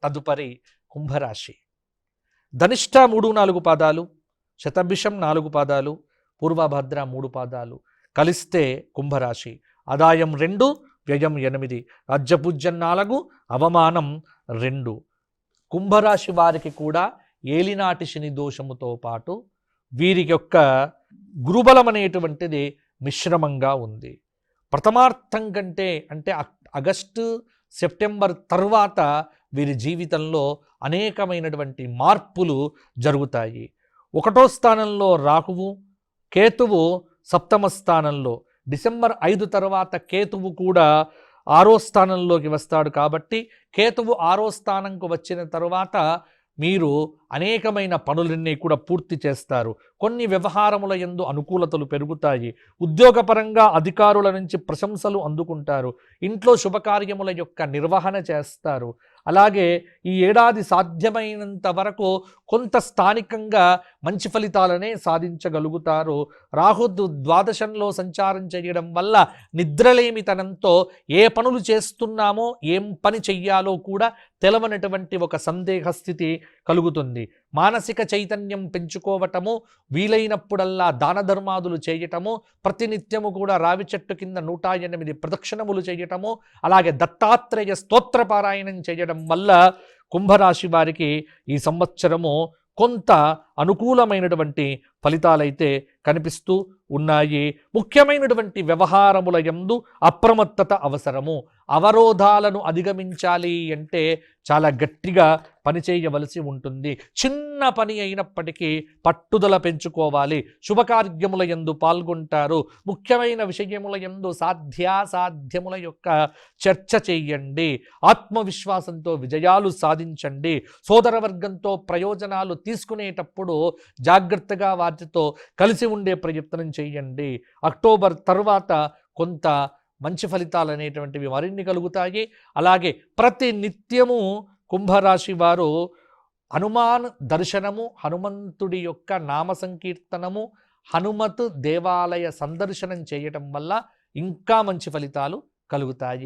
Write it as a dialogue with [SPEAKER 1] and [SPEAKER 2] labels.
[SPEAKER 1] తదుపరి కుంభరాశి. ధనిష్ట 3-4 పాదాలు, శతభిషం 4 పాదాలు, పూర్వభద్ర 3 పాదాలు కలిస్తే కుంభరాశి. ఆదాయం 2, వ్యయం 8, రాజ్యపూజ్యం 4, అవమానం 2. కుంభరాశి వారికి కూడా ఏలినాటి శని దోషముతో పాటు వీరి యొక్క గురుబలం అనేటువంటిది మిశ్రమంగా ఉంది. ప్రథమార్థం కంటే అంటే ఆగస్టు సెప్టెంబర్ తర్వాత వీరి జీవితంలో అనేకమైనటువంటి మార్పులు జరుగుతాయి. 1వ స్థానంలో రాహువు, కేతువు 7వ స్థానంలో. డిసెంబర్ 5 తర్వాత కేతువు కూడా 6వ స్థానంలోకి వస్తాడు. కాబట్టి కేతువు 6వ స్థానంకు వచ్చిన తర్వాత మీరు అనేకమైన పనులన్నీ కూడా పూర్తి చేస్తారు. కొన్ని వ్యవహారముల యందు అనుకూలతలు పెరుగుతాయి. ఉద్యోగపరంగా అధికారుల నుంచి ప్రశంసలు అందుకుంటారు. ఇంట్లో శుభకార్యముల యొక్క నిర్వహణ చేస్తారు. అలాగే ఈ ఏడాది సాధ్యమైనంత వరకు కొంత స్థానికంగా మంచి ఫలితాలనే సాధించగలుగుతారు. రాహు ద్వాదశంలో సంచారం చేయడం వల్ల నిద్రలేమితనంతో ఏ పనులు చేస్తున్నామో ఏం పని చెయ్యాలో కూడా తెలవనటువంటి ఒక సందేహ స్థితి కలుగుతుంది. మానసిక చైతన్యం పెంచుకోవటము, వీలైనప్పుడల్లా దాన ధర్మాదులు చేయటము, ప్రతినిత్యము కూడా రావి చెట్టు కింద 108 ప్రదక్షిణములు చేయటము, అలాగే దత్తాత్రేయ స్తోత్ర పారాయణం చేయడం వల్ల కుంభరాశి వారికి ఈ సంవత్సరము కొంత అనుకూలమైనటువంటి ఫలితాలైతే కనిపిస్తూ ఉన్నాయి. ముఖ్యమైనటువంటి వ్యవహారముల యందు అప్రమత్తత అవసరము. అవరోధాలను అధిగమించాలి అంటే చాలా గట్టిగా పనిచేయవలసి ఉంటుంది. చిన్న పని అయినప్పటికీ పట్టుదల పెంచుకోవాలి. శుభకార్యముల యందు పాల్గొంటారు. ముఖ్యమైన విషయముల యందు సాధ్యాసాధ్యముల యొక్క చర్చ చేయండి. ఆత్మవిశ్వాసంతో విజయాలు సాధించండి. సోదరవర్గంతో ప్రయోజనాలు తీసుకునేటప్పుడు జాగ్రత్తగా వాటితో కలిసి ఉండే ప్రయత్నం చేయండి. అక్టోబర్ తర్వాత కొంత మంచి ఫలితాలు అనేటువంటివి మరిన్ని కలుగుతాయి. అలాగే ప్రతి నిత్యము కుంభరాశి వారు హనుమాన్ దర్శనము, హనుమంతుడి యొక్క నామ సంకీర్తనము, హనుమత్ దేవాలయ సందర్శనం చేయటం వల్ల ఇంకా మంచి ఫలితాలు కలుగుతాయి.